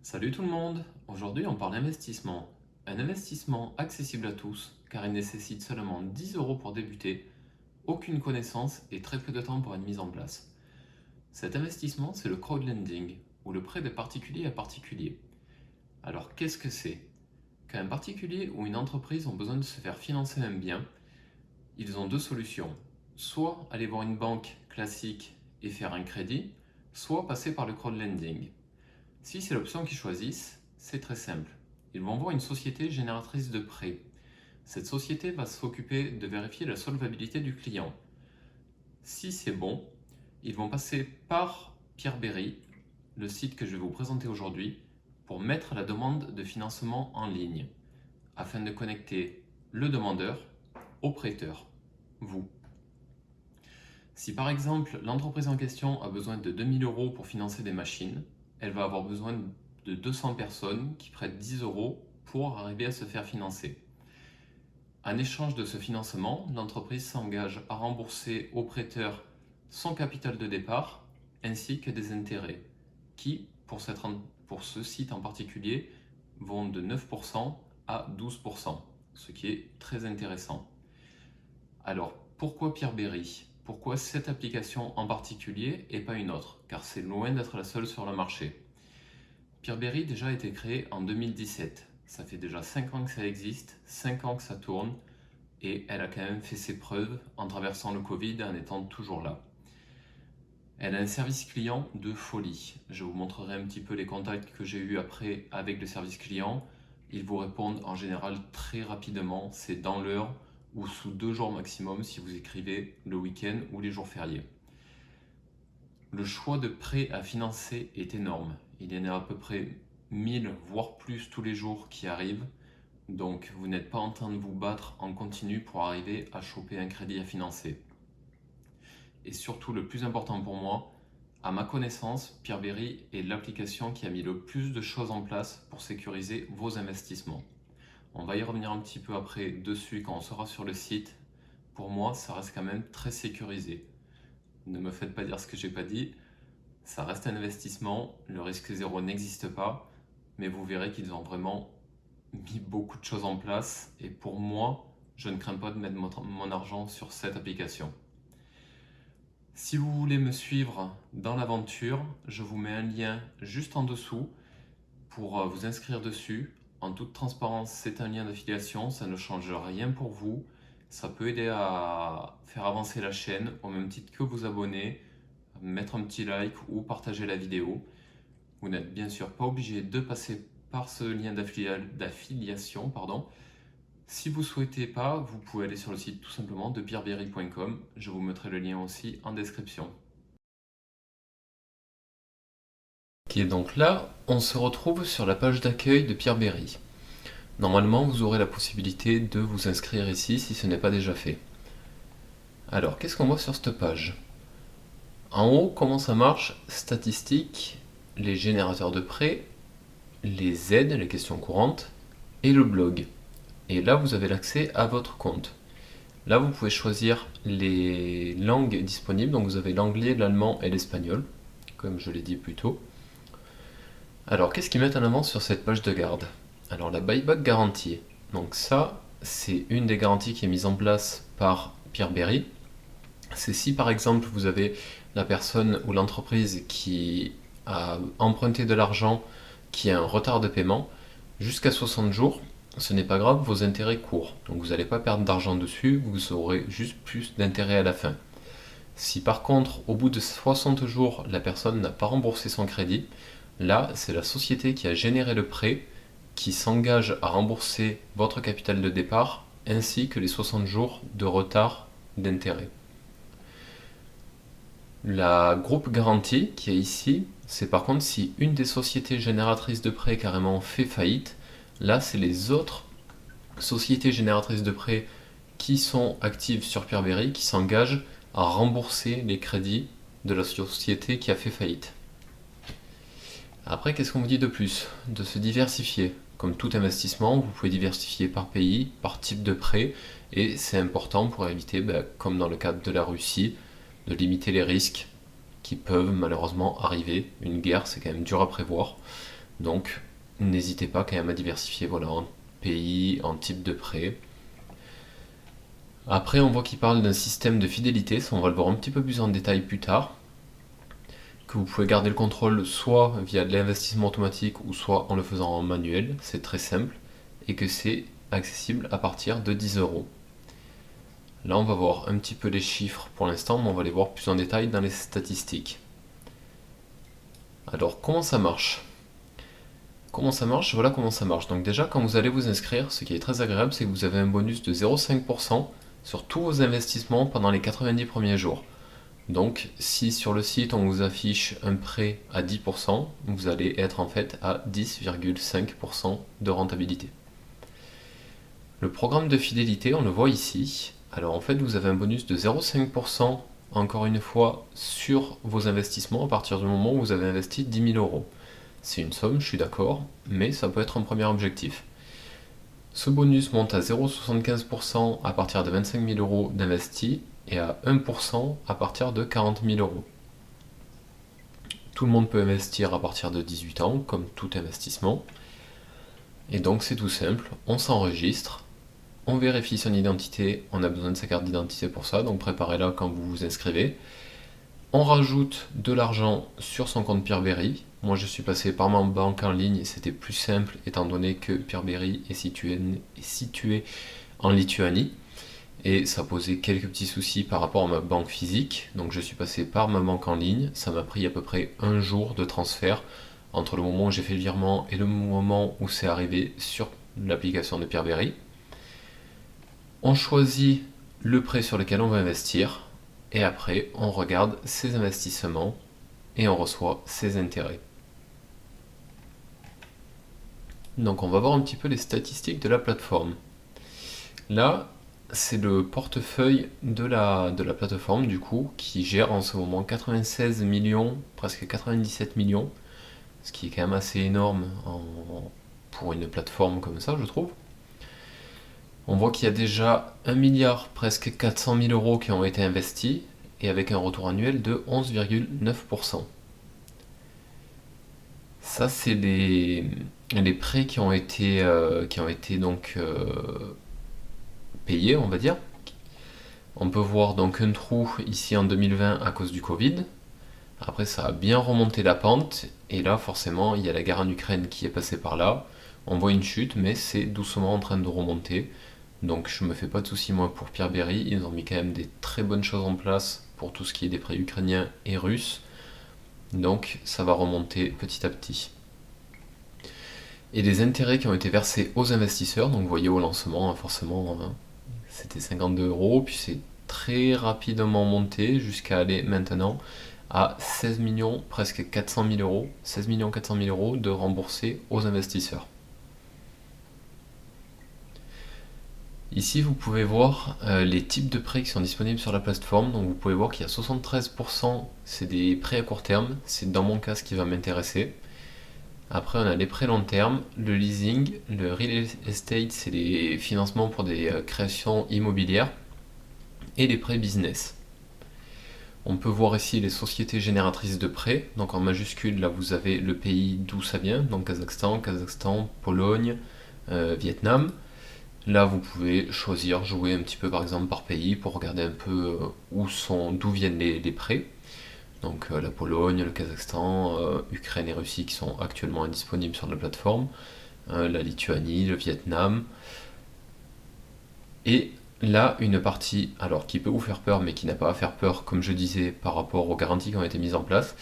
Salut tout le monde! Aujourd'hui on parle d'investissement. Un investissement accessible à tous car il nécessite seulement 10 euros pour débuter, aucune connaissance et très peu de temps pour une mise en place. Cet investissement c'est le crowdlending ou le prêt de particulier à particulier. Alors qu'est-ce que c'est? Quand un particulier ou une entreprise ont besoin de se faire financer un bien, ils ont deux solutions. Soit aller voir une banque classique et faire un crédit, soit passer par le crowdlending. Si c'est l'option qu'ils choisissent, c'est très simple. Ils vont voir une société génératrice de prêts. Cette société va s'occuper de vérifier la solvabilité du client. Si c'est bon, ils vont passer par Pierre-Berry, le site que je vais vous présenter aujourd'hui, pour mettre la demande de financement en ligne, afin de connecter le demandeur au prêteur, vous. Si par exemple l'entreprise en question a besoin de 2000 euros pour financer des machines, elle va avoir besoin de 200 personnes qui prêtent 10 euros pour arriver à se faire financer. En échange de ce financement, l'entreprise s'engage à rembourser au prêteur son capital de départ ainsi que des intérêts qui, pour ce site en particulier, vont de 9% à 12%, ce qui est très intéressant. Alors, pourquoi Pierre-Berry? Pourquoi cette application en particulier et pas une autre? Car c'est loin d'être la seule sur le marché. Pierre-Berry déjà a été créé en 2017. Ça fait déjà 5 ans que ça existe, 5 ans que ça tourne, et elle a quand même fait ses preuves en traversant le Covid et en étant toujours là. Elle a un service client de folie. Je vous montrerai un petit peu les contacts que j'ai eus après avec le service client. Ils vous répondent en général très rapidement, c'est dans l'heure ou sous 2 jours maximum si vous écrivez le week-end ou les jours fériés. Le choix de prêts à financer est énorme. Il y en a à peu près 1000 voire plus tous les jours qui arrivent. Donc vous n'êtes pas en train de vous battre en continu pour arriver à choper un crédit à financer. Et surtout le plus important pour moi, à ma connaissance, Pierre-Berry est l'application qui a mis le plus de choses en place pour sécuriser vos investissements. On va y revenir un petit peu après dessus quand on sera sur le site. Pour moi, ça reste quand même très sécurisé. Ne me faites pas dire ce que j'ai pas dit. Ça reste un investissement, le risque zéro n'existe pas, mais vous verrez qu'ils ont vraiment mis beaucoup de choses en place et pour moi, je ne crains pas de mettre mon argent sur cette application. Si vous voulez me suivre dans l'aventure, je vous mets un lien juste en dessous pour vous inscrire dessus. En toute transparence, c'est un lien d'affiliation, ça ne change rien pour vous. Ça peut aider à faire avancer la chaîne au même titre que vous abonner, mettre un petit like ou partager la vidéo. Vous n'êtes bien sûr pas obligé de passer par ce lien d'affiliation, pardon. Si vous ne souhaitez pas, vous pouvez aller sur le site tout simplement de pierreberry.com. Je vous mettrai le lien aussi en description. Ok, donc là, on se retrouve sur la page d'accueil de Pierre-Berry. Normalement, vous aurez la possibilité de vous inscrire ici si ce n'est pas déjà fait. Alors, qu'est-ce qu'on voit sur cette page? En haut, comment ça marche? Statistiques, les générateurs de prêts, les aides, les questions courantes, et le blog. Et là, vous avez l'accès à votre compte. Là, vous pouvez choisir les langues disponibles. Donc, vous avez l'anglais, l'allemand et l'espagnol, comme je l'ai dit plus tôt. Alors, qu'est-ce qu'ils mettent en avant sur cette page de garde? Alors, la buyback garantie. Donc ça, c'est une des garanties qui est mise en place par Pierre-Berry. C'est si par exemple vous avez la personne ou l'entreprise qui a emprunté de l'argent, qui a un retard de paiement, jusqu'à 60 jours, ce n'est pas grave, vos intérêts courent. Donc vous n'allez pas perdre d'argent dessus, vous aurez juste plus d'intérêt à la fin. Si par contre, au bout de 60 jours, la personne n'a pas remboursé son crédit, là, c'est la société qui a généré le prêt qui s'engage à rembourser votre capital de départ ainsi que les 60 jours de retard d'intérêt. La groupe garantie qui est ici, c'est par contre si une des sociétés génératrices de prêts carrément fait faillite, là c'est les autres sociétés génératrices de prêts qui sont actives sur Pierre-Berry qui s'engagent à rembourser les crédits de la société qui a fait faillite. Après, qu'est-ce qu'on vous dit de plus? De se diversifier. Comme tout investissement, vous pouvez diversifier par pays, par type de prêt, et c'est important pour éviter, comme dans le cadre de la Russie, de limiter les risques qui peuvent malheureusement arriver. Une guerre, c'est quand même dur à prévoir. Donc n'hésitez pas quand même à diversifier, voilà, en pays, en type de prêt. Après, on voit qu'il parle d'un système de fidélité, ça on va le voir un petit peu plus en détail plus tard, que vous pouvez garder le contrôle soit via de l'investissement automatique ou soit en le faisant en manuel, c'est très simple, et que c'est accessible à partir de 10 euros. Là, on va voir un petit peu les chiffres pour l'instant, mais on va les voir plus en détail dans les statistiques. Alors, comment ça marche? Comment ça marche? Voilà comment ça marche. Donc déjà, quand vous allez vous inscrire, ce qui est très agréable, c'est que vous avez un bonus de 0,5% sur tous vos investissements pendant les 90 premiers jours. Donc, si sur le site on vous affiche un prêt à 10%, vous allez être en fait à 10,5% de rentabilité. Le programme de fidélité, on le voit ici. Alors en fait, vous avez un bonus de 0,5% encore une fois sur vos investissements à partir du moment où vous avez investi 10 000 euros. C'est une somme, je suis d'accord, mais ça peut être un premier objectif. Ce bonus monte à 0,75% à partir de 25 000 euros d'investis et à 1% à partir de 40 000 euros. Tout le monde peut investir à partir de 18 ans, comme tout investissement. Et donc c'est tout simple, on s'enregistre, on vérifie son identité, on a besoin de sa carte d'identité pour ça, donc préparez-la quand vous vous inscrivez. On rajoute de l'argent sur son compte Peerberry. Moi je suis passé par ma banque en ligne, c'était plus simple étant donné que Peerberry est situé en Lituanie. Et ça posait quelques petits soucis par rapport à ma banque physique. Donc je suis passé par ma banque en ligne. Ça m'a pris à peu près un jour de transfert entre le moment où j'ai fait le virement et le moment où c'est arrivé sur l'application de Peerberry. On choisit le prêt sur lequel on va investir et après on regarde ses investissements et on reçoit ses intérêts. Donc on va voir un petit peu les statistiques de la plateforme. Là, c'est le portefeuille de la plateforme du coup qui gère en ce moment 96 millions, presque 97 millions, ce qui est quand même assez énorme pour une plateforme comme ça, je trouve. On voit qu'il y a déjà 1 milliard, presque 400 000 euros qui ont été investis et avec un retour annuel de 11,9%. Ça, c'est les prêts qui ont été donc payés, on va dire. On peut voir donc un trou ici en 2020 à cause du Covid. Après, ça a bien remonté la pente. Et là, forcément, il y a la guerre en Ukraine qui est passée par là. On voit une chute, mais c'est doucement en train de remonter. Donc je me fais pas de soucis moi pour Peerberry. Ils ont mis quand même des très bonnes choses en place pour tout ce qui est des prêts ukrainiens et russes. Donc ça va remonter petit à petit. Et les intérêts qui ont été versés aux investisseurs, donc vous voyez au lancement, forcément, c'était 52 euros, puis c'est très rapidement monté jusqu'à aller maintenant à 16 millions, presque 400 000 euros, 16 400 000 euros de remboursés aux investisseurs. Ici, vous pouvez voir les types de prêts qui sont disponibles sur la plateforme. Donc, vous pouvez voir qu'il y a 73%, c'est des prêts à court terme. C'est dans mon cas ce qui va m'intéresser. Après, on a les prêts long terme, le leasing, le real estate, c'est les financements pour des créations immobilières, et les prêts business. On peut voir ici les sociétés génératrices de prêts. Donc en majuscule, là vous avez le pays d'où ça vient, donc Kazakhstan, Pologne, Vietnam. Là vous pouvez choisir, jouer un petit peu par exemple par pays pour regarder un peu d'où viennent les prêts. Donc la Pologne, le Kazakhstan, Ukraine et Russie qui sont actuellement indisponibles sur la plateforme, la Lituanie, le Vietnam. Et là, une partie, alors qui peut vous faire peur, mais qui n'a pas à faire peur, comme je disais, par rapport aux garanties qui ont été mises en place,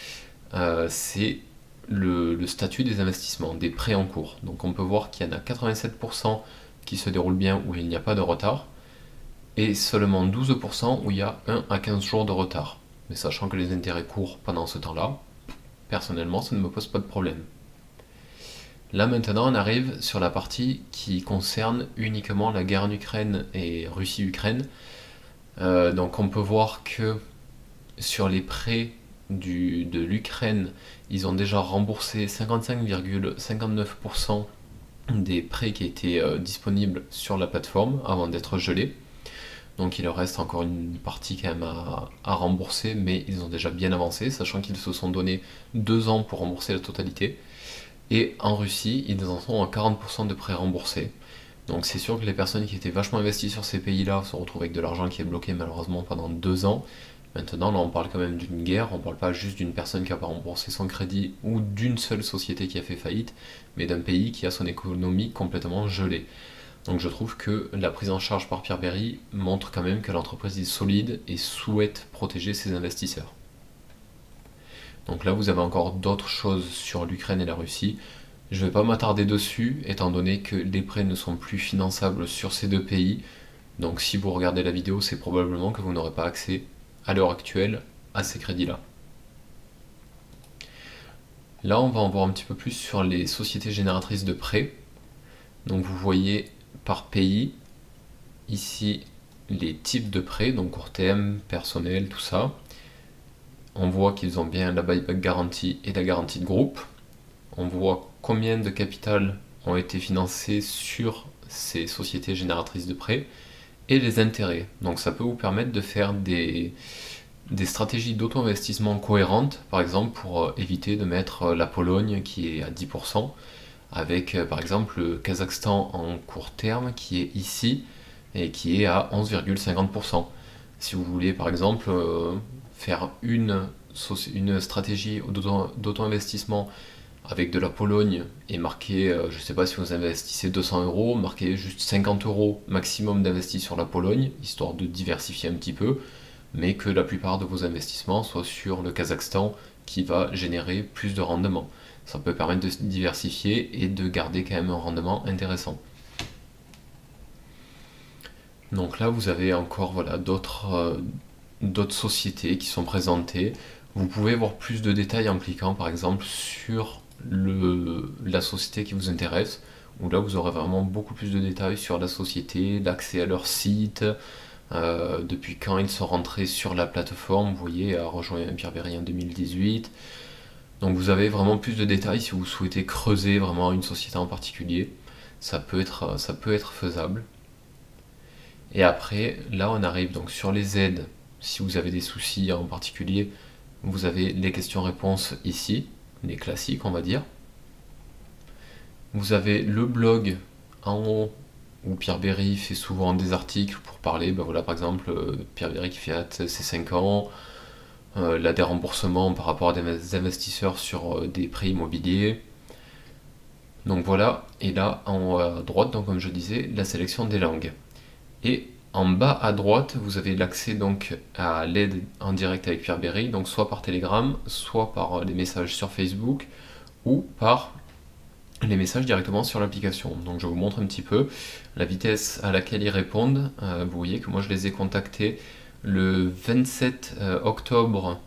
c'est le statut des investissements, des prêts en cours. Donc on peut voir qu'il y en a 87% qui se déroulent bien où il n'y a pas de retard, et seulement 12% où il y a 1 à 15 jours de retard. Mais sachant que les intérêts courent pendant ce temps-là, personnellement, ça ne me pose pas de problème. Là maintenant, on arrive sur la partie qui concerne uniquement la guerre en Ukraine et Russie-Ukraine. Donc on peut voir que sur les prêts de l'Ukraine, ils ont déjà remboursé 55,59% des prêts qui étaient disponibles sur la plateforme avant d'être gelés. Donc il leur reste encore une partie quand même à rembourser, mais ils ont déjà bien avancé, sachant qu'ils se sont donné 2 ans pour rembourser la totalité. Et en Russie, ils en sont à 40% de prêts remboursés. Donc c'est sûr que les personnes qui étaient vachement investies sur ces pays-là se retrouvent avec de l'argent qui est bloqué malheureusement pendant 2 ans. Maintenant, là, on parle quand même d'une guerre, on parle pas juste d'une personne qui n'a pas remboursé son crédit ou d'une seule société qui a fait faillite, mais d'un pays qui a son économie complètement gelée. Donc je trouve que la prise en charge par Pierre Berry montre quand même que l'entreprise est solide et souhaite protéger ses investisseurs. Donc là, vous avez encore d'autres choses sur l'Ukraine et la Russie. Je ne vais pas m'attarder dessus, étant donné que les prêts ne sont plus finançables sur ces deux pays. Donc si vous regardez la vidéo, c'est probablement que vous n'aurez pas accès à l'heure actuelle à ces crédits-là. Là, on va en voir un petit peu plus sur les sociétés génératrices de prêts. Donc vous voyez par pays, ici, les types de prêts, donc court terme, personnel, tout ça. On voit qu'ils ont bien la buyback garantie et la garantie de groupe. On voit combien de capital ont été financés sur ces sociétés génératrices de prêts et les intérêts. Donc ça peut vous permettre de faire des stratégies d'auto-investissement cohérentes, par exemple pour éviter de mettre la Pologne qui est à 10%, avec par exemple le Kazakhstan en court terme qui est ici et qui est à 11,50%. Si vous voulez par exemple faire une stratégie d'auto-investissement avec de la Pologne et marquer, je ne sais pas si vous investissez 200 euros, marquez juste 50 euros maximum d'investis sur la Pologne, histoire de diversifier un petit peu, mais que la plupart de vos investissements soient sur le Kazakhstan qui va générer plus de rendement. Ça peut permettre de se diversifier et de garder quand même un rendement intéressant. Donc là, vous avez encore voilà, d'autres sociétés qui sont présentées. Vous pouvez voir plus de détails en cliquant par exemple sur la société qui vous intéresse, où là vous aurez vraiment beaucoup plus de détails sur la société, l'accès à leur site, depuis quand ils sont rentrés sur la plateforme. Vous voyez, a rejoint Pierre Berry en 2018. Donc vous avez vraiment plus de détails si vous souhaitez creuser vraiment une société en particulier. Ça peut être faisable. Et après, là on arrive donc sur les aides. Si vous avez des soucis en particulier, vous avez les questions-réponses ici, les classiques on va dire. Vous avez le blog en haut où Pierre Berry fait souvent des articles pour parler, ben voilà, par exemple Pierre Berry qui fait ses 5 ans, là des remboursements par rapport à des investisseurs sur des prêts immobiliers. Donc voilà, et là en haut à droite, donc comme je disais, la sélection des langues. Et en bas à droite, vous avez l'accès donc à l'aide en direct avec Pierre Berry, donc soit par Telegram, soit par les messages sur Facebook, ou par les messages directement sur l'application. Donc je vous montre un petit peu la vitesse à laquelle ils répondent. Vous voyez que moi je les ai contactés le 27 octobre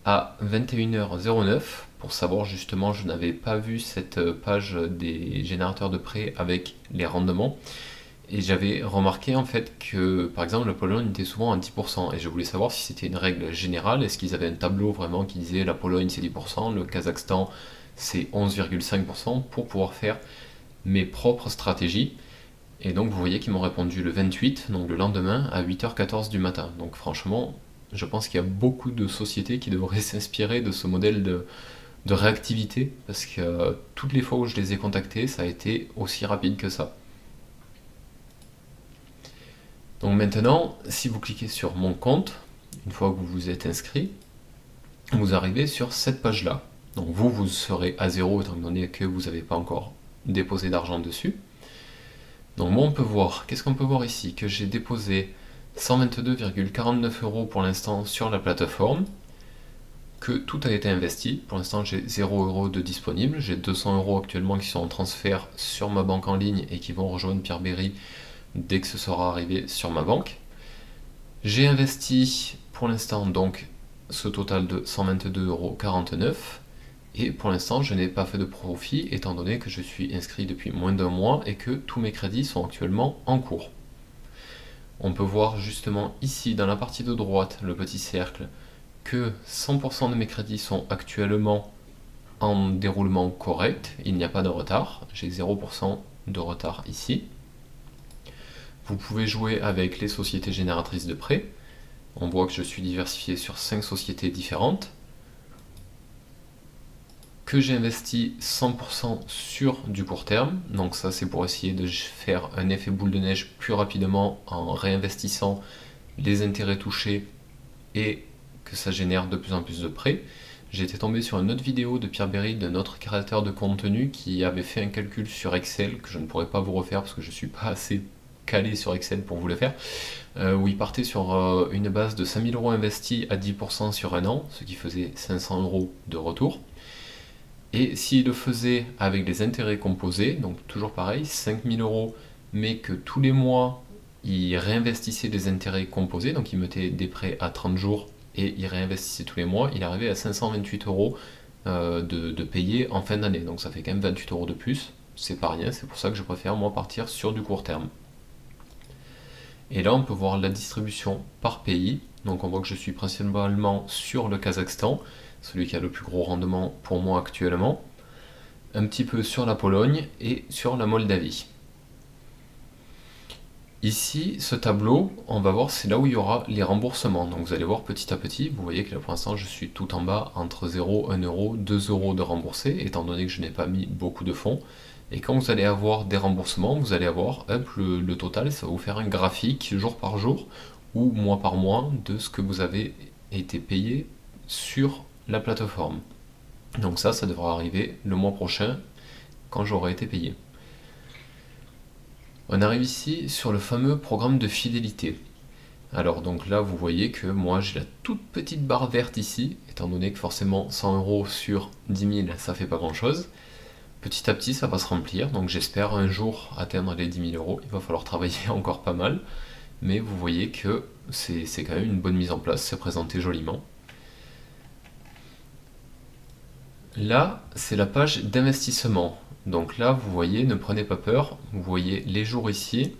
à 21h09 pour savoir justement, je n'avais pas vu cette page des générateurs de prêts avec les rendements. Et j'avais remarqué en fait que par exemple la Pologne était souvent à 10% et je voulais savoir si c'était une règle générale, est-ce qu'ils avaient un tableau vraiment qui disait la Pologne c'est 10%, le Kazakhstan c'est 11,5% pour pouvoir faire mes propres stratégies. Et donc vous voyez qu'ils m'ont répondu le 28, donc le lendemain à 8h14 du matin. Donc franchement, je pense qu'il y a beaucoup de sociétés qui devraient s'inspirer de ce modèle de réactivité parce que toutes les fois où je les ai contactés, ça a été aussi rapide que ça. Donc maintenant, si vous cliquez sur mon compte, une fois que vous vous êtes inscrit, vous arrivez sur cette page-là. Donc vous serez à zéro étant donné que vous n'avez pas encore déposé d'argent dessus. Donc moi on peut voir, qu'est-ce qu'on peut voir ici? Que j'ai déposé 122,49 euros pour l'instant sur la plateforme, que tout a été investi. Pour l'instant j'ai 0 euros de disponible, j'ai 200 euros actuellement qui sont en transfert sur ma banque en ligne et qui vont rejoindre Pierre Berry dès que ce sera arrivé sur ma banque. J'ai investi pour l'instant donc ce total de 122,49 euros. Et pour l'instant, je n'ai pas fait de profit étant donné que je suis inscrit depuis moins d'un mois et que tous mes crédits sont actuellement en cours. On peut voir justement ici dans la partie de droite, le petit cercle, que 100% de mes crédits sont actuellement en déroulement correct, il n'y a pas de retard, j'ai 0% de retard ici. Vous pouvez jouer avec les sociétés génératrices de prêts. On voit que je suis diversifié sur 5 sociétés différentes. que j'ai investi 100% sur du court terme. Donc ça, c'est pour essayer de faire un effet boule de neige plus rapidement en réinvestissant les intérêts touchés et que ça génère de plus en plus de prêts. J'ai été tombé sur une autre vidéo de Pierre Berry, d'un autre créateur de contenu, qui avait fait un calcul sur Excel que je ne pourrais pas vous refaire parce que je ne suis pas assez calé sur Excel pour vous le faire, où il partait sur une base de 5000 euros investis à 10% sur un an, ce qui faisait 500 euros de retour. Et s'il le faisait avec les intérêts composés, donc toujours pareil, 5000 euros, mais que tous les mois, il réinvestissait des intérêts composés, donc il mettait des prêts à 30 jours et il réinvestissait tous les mois, il arrivait à 528 euros de payer en fin d'année. Donc ça fait quand même 28 euros de plus, c'est pas rien, c'est pour ça que je préfère moi partir sur du court terme. Et là on peut voir la distribution par pays, donc on voit que je suis principalement sur le Kazakhstan, celui qui a le plus gros rendement pour moi actuellement, un petit peu sur la Pologne et sur la Moldavie. Ici, ce tableau, on va voir, c'est là où il y aura les remboursements. Donc vous allez voir petit à petit, vous voyez que là pour l'instant je suis tout en bas entre 0, 1 euro, 2 euros de remboursés, étant donné que je n'ai pas mis beaucoup de fonds. Et quand vous allez avoir des remboursements, vous allez avoir le total, ça va vous faire un graphique jour par jour ou mois par mois de ce que vous avez été payé sur la plateforme. Donc ça devra arriver le mois prochain quand j'aurai été payé. On arrive ici sur le fameux programme de fidélité. Alors donc là vous voyez que moi j'ai la toute petite barre verte ici, étant donné que forcément 100 euros sur 10 000 ça fait pas grand chose. Petit à petit ça va se remplir, donc j'espère un jour atteindre les 10 000 euros. Il va falloir travailler encore pas mal, mais vous voyez que c'est quand même une bonne mise en place, c'est présenté joliment. Là, c'est la page d'investissement. Donc là, vous voyez, ne prenez pas peur, vous voyez les jours ici,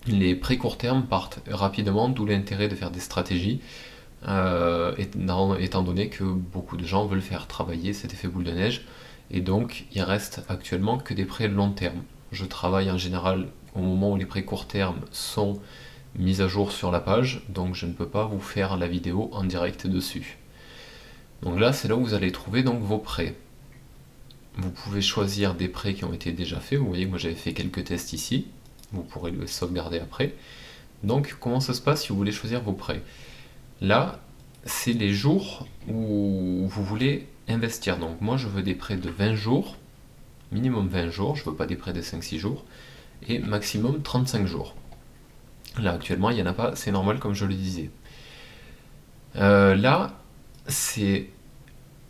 les prêts court terme partent rapidement, d'où l'intérêt de faire des stratégies, étant donné que beaucoup de gens veulent faire travailler cet effet boule de neige, et donc il reste actuellement que des prêts long terme. Je travaille en général au moment où les prêts court terme sont mis à jour sur la page, donc je ne peux pas vous faire la vidéo en direct dessus. Donc là, c'est là où vous allez trouver donc vos prêts. Vous pouvez choisir des prêts qui ont été déjà faits. Vous voyez que moi j'avais fait quelques tests ici. Vous pourrez le sauvegarder après. Donc comment ça se passe si vous voulez choisir vos prêts? Là, c'est les jours où vous voulez investir. Donc moi je veux des prêts de 20 jours, minimum 20 jours, je ne veux pas des prêts de 5-6 jours, et maximum 35 jours. Là actuellement il n'y en a pas, c'est normal comme je le disais. Là, c'est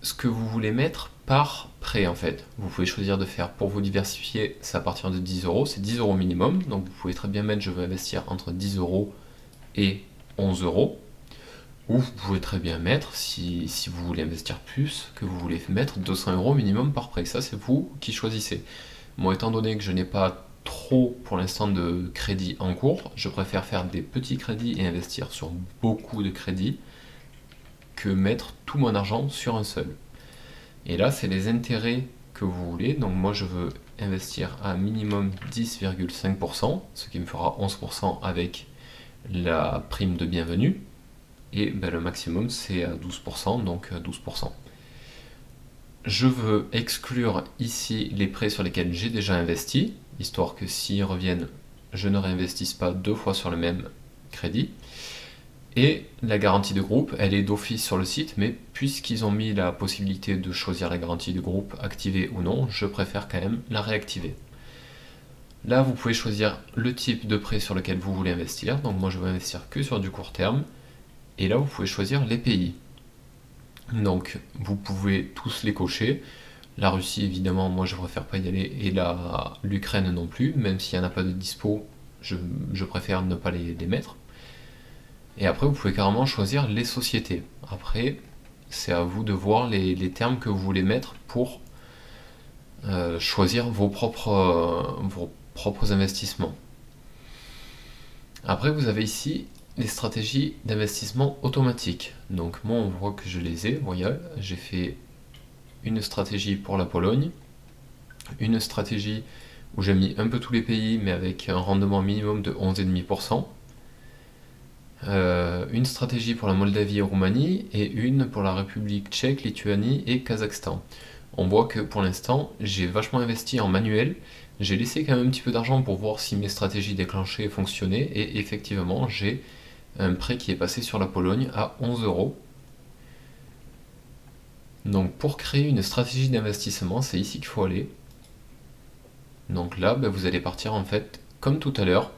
ce que vous voulez mettre par prêt en fait. Vous pouvez choisir de faire, pour vous diversifier, c'est à partir de 10 euros, c'est 10 euros minimum, donc vous pouvez très bien mettre je veux investir entre 10 euros et 11 euros, ou vous pouvez très bien mettre, si vous voulez investir plus, que vous voulez mettre 200 euros minimum par prêt, ça c'est vous qui choisissez. Moi étant donné que je n'ai pas trop pour l'instant de crédit en cours, je préfère faire des petits crédits et investir sur beaucoup de crédits, que mettre tout mon argent sur un seul. Et là, c'est les intérêts que vous voulez. Donc moi, je veux investir à minimum 10,5%, ce qui me fera 11% avec la prime de bienvenue. Et le maximum, c'est à 12%, donc 12%. Je veux exclure ici les prêts sur lesquels j'ai déjà investi, histoire que s'ils reviennent, je ne réinvestisse pas deux fois sur le même crédit. Et la garantie de groupe, elle est d'office sur le site, mais puisqu'ils ont mis la possibilité de choisir la garantie de groupe activée ou non, je préfère quand même la réactiver. Là, vous pouvez choisir le type de prêt sur lequel vous voulez investir. Donc moi, je veux investir que sur du court terme. Et là, vous pouvez choisir les pays. Donc, vous pouvez tous les cocher. La Russie, évidemment, moi, je préfère pas y aller. Et l'Ukraine non plus. Même s'il n'y en a pas de dispo, je préfère ne pas les mettre. Et après, vous pouvez carrément choisir les sociétés. Après, c'est à vous de voir les termes que vous voulez mettre pour choisir vos propres investissements. Après, vous avez ici les stratégies d'investissement automatique. Donc moi, on voit que je les ai. Vous voyez, j'ai fait une stratégie pour la Pologne, une stratégie où j'ai mis un peu tous les pays, mais avec un rendement minimum de 11,5%. Une stratégie pour la Moldavie et Roumanie et une pour la République tchèque, Lituanie et Kazakhstan. on voit que pour l'instant, j'ai vachement investi en manuel. J'ai laissé quand même un petit peu d'argent pour voir si mes stratégies déclenchées fonctionnaient. Et effectivement, j'ai un prêt qui est passé sur la Pologne à 11 euros. Donc pour créer une stratégie d'investissement, c'est ici qu'il faut aller. Donc là, vous allez partir en fait comme tout à l'heure,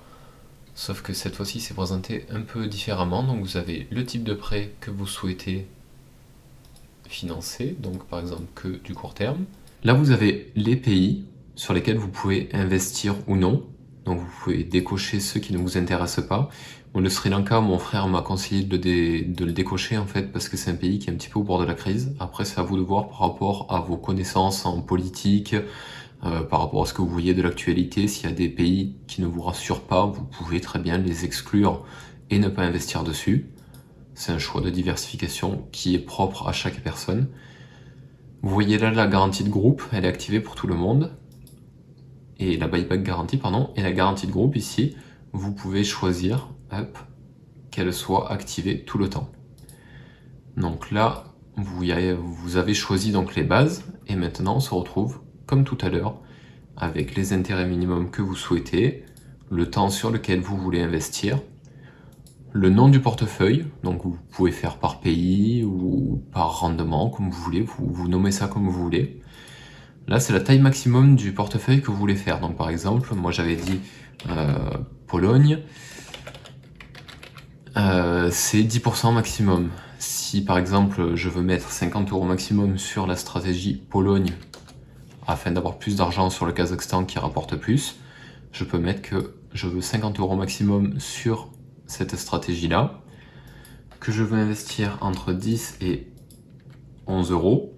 sauf que cette fois-ci c'est présenté un peu différemment. Donc vous avez le type de prêt que vous souhaitez financer, donc par exemple que du court terme. Là vous avez les pays sur lesquels vous pouvez investir ou non. Donc vous pouvez décocher ceux qui ne vous intéressent pas. Bon, le Sri Lanka, mon frère m'a conseillé de le décocher en fait parce que c'est un pays qui est un petit peu au bord de la crise. Après c'est à vous de voir par rapport à vos connaissances en politique, par rapport à ce que vous voyez de l'actualité. S'il y a des pays qui ne vous rassurent pas, vous pouvez très bien les exclure et ne pas investir dessus. C'est un choix de diversification qui est propre à chaque personne. Vous voyez là la garantie de groupe, elle est activée pour tout le monde. Et la buyback garantie, pardon, et la garantie de groupe ici, vous pouvez choisir qu'elle soit activée tout le temps. Donc là, vous avez choisi donc les bases, et maintenant on se retrouve comme tout à l'heure, avec les intérêts minimums que vous souhaitez, le temps sur lequel vous voulez investir, le nom du portefeuille, donc vous pouvez faire par pays ou par rendement, comme vous voulez, vous nommez ça comme vous voulez. Là, c'est la taille maximum du portefeuille que vous voulez faire. Donc par exemple, moi j'avais dit Pologne, c'est 10% maximum. Si par exemple je veux mettre 50 euros maximum sur la stratégie Pologne, afin d'avoir plus d'argent sur le Kazakhstan qui rapporte plus, je peux mettre que je veux 50 euros maximum sur cette stratégie-là, que je veux investir entre 10 et 11 euros,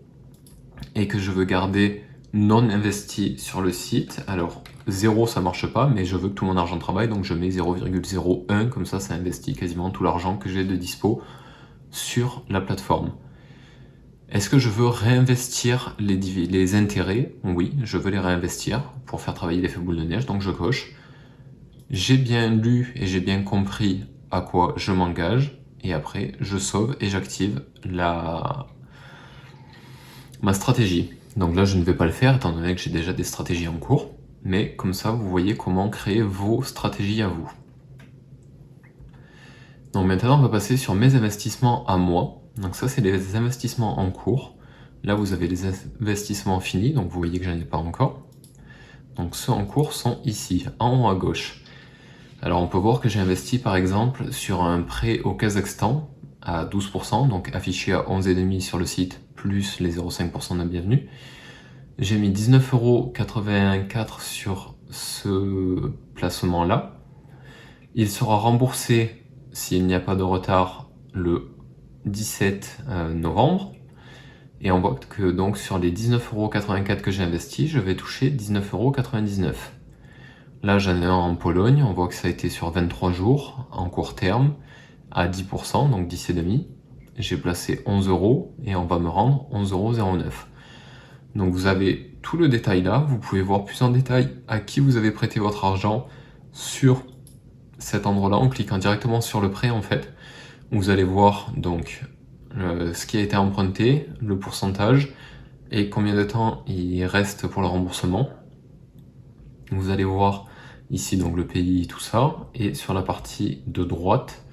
et que je veux garder non investi sur le site. Alors 0 ça marche pas, mais je veux que tout mon argent travaille, donc je mets 0,01, comme ça investit quasiment tout l'argent que j'ai de dispo sur la plateforme. Est-ce que je veux réinvestir les intérêts? Oui, je veux les réinvestir pour faire travailler l'effet boule de neige, donc je coche. J'ai bien lu et j'ai bien compris à quoi je m'engage, et après je sauve et j'active ma stratégie. Donc là je ne vais pas le faire étant donné que j'ai déjà des stratégies en cours, mais comme ça vous voyez comment créer vos stratégies à vous. Donc maintenant on va passer sur mes investissements à moi. Donc ça c'est les investissements en cours. Là vous avez les investissements finis, donc vous voyez que j'en ai pas encore. Donc ceux en cours sont ici, en haut à gauche. Alors on peut voir que j'ai investi par exemple sur un prêt au Kazakhstan à 12%, donc affiché à 11,5€ sur le site, plus les 0,5% de bienvenue. J'ai mis 19,84€ sur ce placement-là. Il sera remboursé, s'il n'y a pas de retard, le 17 novembre. Et on voit que donc sur les 19,84€ que j'ai investi, je vais toucher 19,99€. Là j'en ai un en Pologne, on voit que ça a été sur 23 jours, en court terme, à 10%, donc 10,5€. J'ai placé 11€ et on va me rendre 11,09€. Donc vous avez tout le détail là, vous pouvez voir plus en détail à qui vous avez prêté votre argent sur cet endroit-là, en cliquant directement sur le prêt en fait. Vous allez voir donc ce qui a été emprunté, le pourcentage et combien de temps il reste pour le remboursement. Vous allez voir ici donc le pays, tout ça, et sur la partie de droite,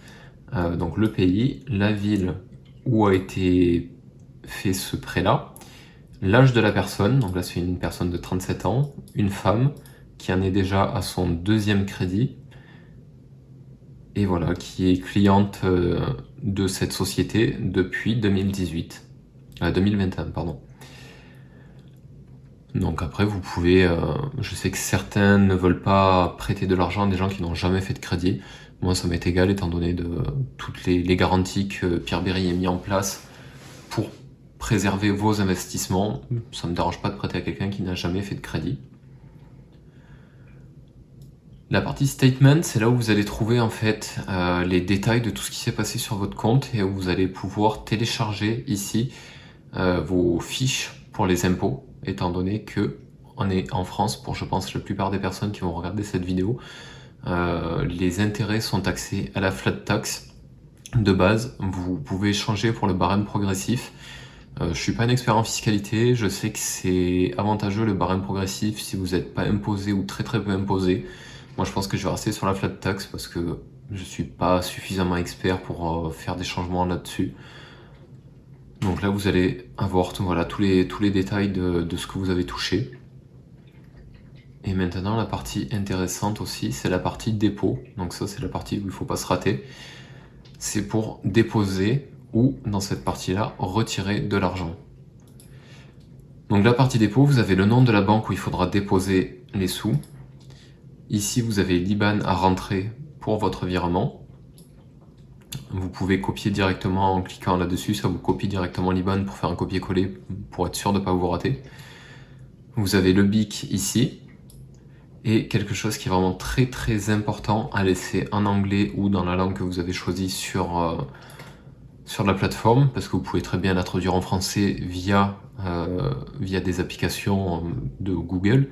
donc le pays, la ville où a été fait ce prêt-là, l'âge de la personne, donc là c'est une personne de 37 ans, une femme qui en est déjà à son deuxième crédit, et voilà, qui est cliente de cette société depuis 2021, pardon. Donc après vous pouvez, je sais que certains ne veulent pas prêter de l'argent à des gens qui n'ont jamais fait de crédit. Moi ça m'est égal étant donné de toutes les garanties que Pierre Béry a mis en place pour préserver vos investissements. Ça ne me dérange pas de prêter à quelqu'un qui n'a jamais fait de crédit. La partie statement, c'est là où vous allez trouver en fait les détails de tout ce qui s'est passé sur votre compte et où vous allez pouvoir télécharger ici vos fiches pour les impôts, étant donné que on est en France, pour je pense la plupart des personnes qui vont regarder cette vidéo, les intérêts sont taxés à la flat tax de base. Vous pouvez changer pour le barème progressif. Je suis pas un expert en fiscalité, je sais que c'est avantageux le barème progressif si vous n'êtes pas imposé ou très très peu imposé. Moi je pense que je vais rester sur la flat tax parce que je suis pas suffisamment expert pour faire des changements là-dessus. Donc là vous allez avoir voilà, tous les détails de ce que vous avez touché. Et maintenant la partie intéressante aussi, c'est la partie dépôt. Donc ça c'est la partie où il ne faut pas se rater. C'est pour déposer ou dans cette partie-là, retirer de l'argent. Donc la partie dépôt, vous avez le nom de la banque où il faudra déposer les sous. Ici, vous avez l'IBAN à rentrer pour votre virement. Vous pouvez copier directement en cliquant là-dessus, ça vous copie directement l'IBAN pour faire un copier-coller, pour être sûr de ne pas vous rater. Vous avez le BIC ici, et quelque chose qui est vraiment très très important à laisser en anglais ou dans la langue que vous avez choisie sur la plateforme, parce que vous pouvez très bien la traduire en français via des applications de Google.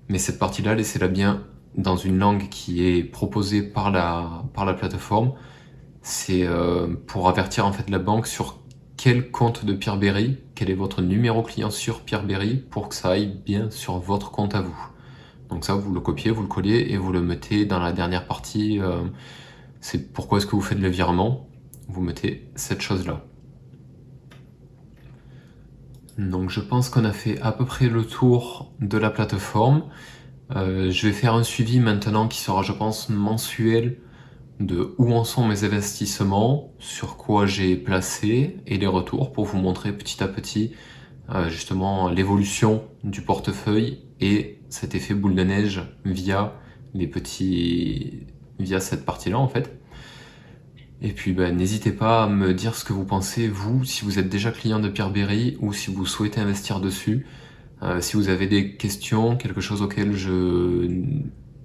Mais cette partie-là, laissez-la bien dans une langue qui est proposée par la plateforme. C'est pour avertir en fait la banque sur quel compte de Peerberry, quel est votre numéro client sur Peerberry pour que ça aille bien sur votre compte à vous. Donc ça, vous le copiez, vous le collez et vous le mettez dans la dernière partie. C'est pourquoi est-ce que vous faites le virement. Vous mettez cette chose-là. Donc je pense qu'on a fait à peu près le tour de la plateforme. Je vais faire un suivi maintenant qui sera, je pense, mensuel de où en sont mes investissements, sur quoi j'ai placé et les retours pour vous montrer petit à petit justement l'évolution du portefeuille et cet effet boule de neige via cette partie-là en fait. Et puis n'hésitez pas à me dire ce que vous pensez, vous, si vous êtes déjà client de Peerberry ou si vous souhaitez investir dessus. Si vous avez des questions, quelque chose auquel je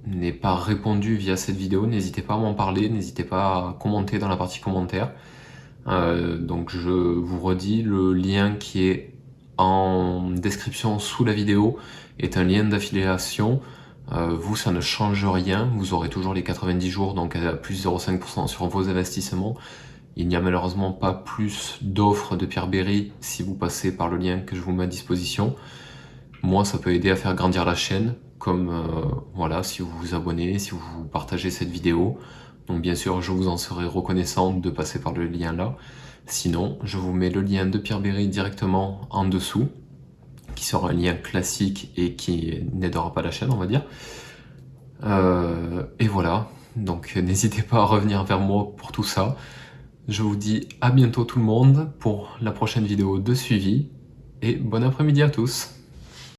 n'ai pas répondu via cette vidéo, n'hésitez pas à m'en parler, n'hésitez pas à commenter dans la partie commentaires. Donc je vous redis, le lien qui est en description sous la vidéo est un lien d'affiliation. Vous, ça ne change rien, vous aurez toujours les 90 jours, donc à plus 0,5% sur vos investissements. Il n'y a malheureusement pas plus d'offres de Peerberry si vous passez par le lien que je vous mets à disposition. Moi, ça peut aider à faire grandir la chaîne, comme voilà, si vous vous abonnez, si vous partagez cette vidéo. Donc bien sûr, je vous en serai reconnaissant de passer par le lien là. Sinon, je vous mets le lien de Peerberry directement en dessous, qui sera un lien classique et qui n'aidera pas la chaîne, on va dire. Et voilà, donc n'hésitez pas à revenir vers moi pour tout ça. Je vous dis à bientôt tout le monde pour la prochaine vidéo de suivi et bon après-midi à tous.